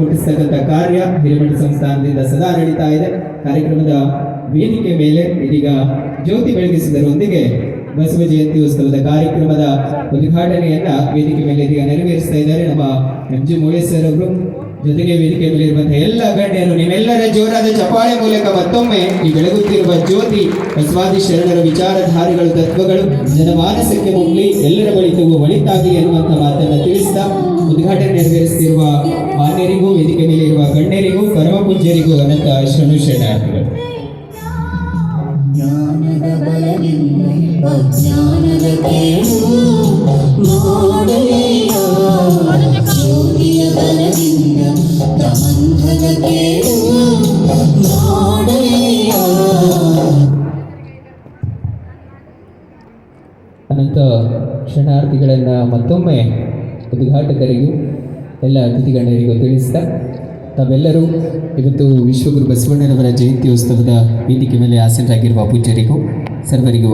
ಮುಟ್ಟಿಸ್ತಕ್ಕಂಥ ಕಾರ್ಯ ಹಿರೇಮಠ ಸಂಸ್ಥಾನದಿಂದ ಸದಾ ನಡೀತಾ ಇದೆ. ಕಾರ್ಯಕ್ರಮದ ವೇದಿಕೆ ಮೇಲೆ ಇದೀಗ ಜ್ಯೋತಿ ಬೆಳಗಿಸುವುದರೊಂದಿಗೆ ಬಸವ ಜಯಂತಿ ಉತ್ಸವದ ಕಾರ್ಯಕ್ರಮದ ಉದ್ಘಾಟನೆಯನ್ನ ವೇದಿಕೆ ಮೇಲೆ ಇದೀಗ ನೆರವೇರಿಸ್ತಾ ಇದ್ದಾರೆ ನಮ್ಮ ಎಂ.ಜಿ. ಮೂಳೆ ಸರ್ ಅವರು. ಜೊತೆಗೆ ವೇದಿಕೆ ಮೇಲೆ ಇರುವಂತಹ ಎಲ್ಲ ಗಣ್ಯರು, ನೀವೆಲ್ಲರ ಜೋರಾದ ಚಪ್ಪಾಳೆ ಮೂಲಕ ಮತ್ತೊಮ್ಮೆ ಈ ಬೆಳಗುತ್ತಿರುವ ಜ್ಯೋತಿ ಬಸವಾದಿ ಶರಣರ ವಿಚಾರಧಾರೆಗಳು, ತತ್ವಗಳು ಜನಮಾನಸಕ್ಕೆ ಮುಗ್ಲಿ, ಎಲ್ಲರ ಬಳಿತವು ಒಳಿತಾಗಿ ಎನ್ನುವಂಥ ಮಾತನ್ನು ತಿಳಿಸ್ತಾ ಉದ್ಘಾಟನೆ ನೆರವೇರಿಸುತ್ತಿರುವ ಮಾನ್ಯರಿಗೂ, ವೇದಿಕೆ ಮೇಲೆ ಇರುವ ಗಣ್ಯರಿಗೂ, ಪರಮ ಪೂಜ್ಯರಿಗೂ ಅನಂತ ಶರಣಾರ್ಥಿಗಳು. ಜ್ಞಾನದ ಬಲದಿಂದ ಅಜ್ಞಾನದ ಕೇಳು ನೋಡಲಿಯ, ಜ್ಯೋತಿಯ ಬಲದಿಂದ ಪ್ರಬಂಧದ ಕೇಳು ನೋಡಲಿಯ. ಅನಂತ ಶರಣಾರ್ಥಿಗಳನ್ನು ಮತ್ತೊಮ್ಮೆ ಉದ್ಘಾಟಕರಿಗೂ ಎಲ್ಲ ಅತಿಥಿಗಣ್ಯರಿಗೂ ತಿಳಿಸ್ತಾ ತಾವೆಲ್ಲರೂ ಇವತ್ತು ವಿಶ್ವಗುರು ಬಸವಣ್ಣನವರ ಜಯಂತಿ ಉತ್ಸವದ ವೇದಿಕೆ ಮೇಲೆ ಆಸೀನರಾಗಿರುವ ಪೂಜ್ಯರಿಗೂ ಸರ್ವರಿಗೂ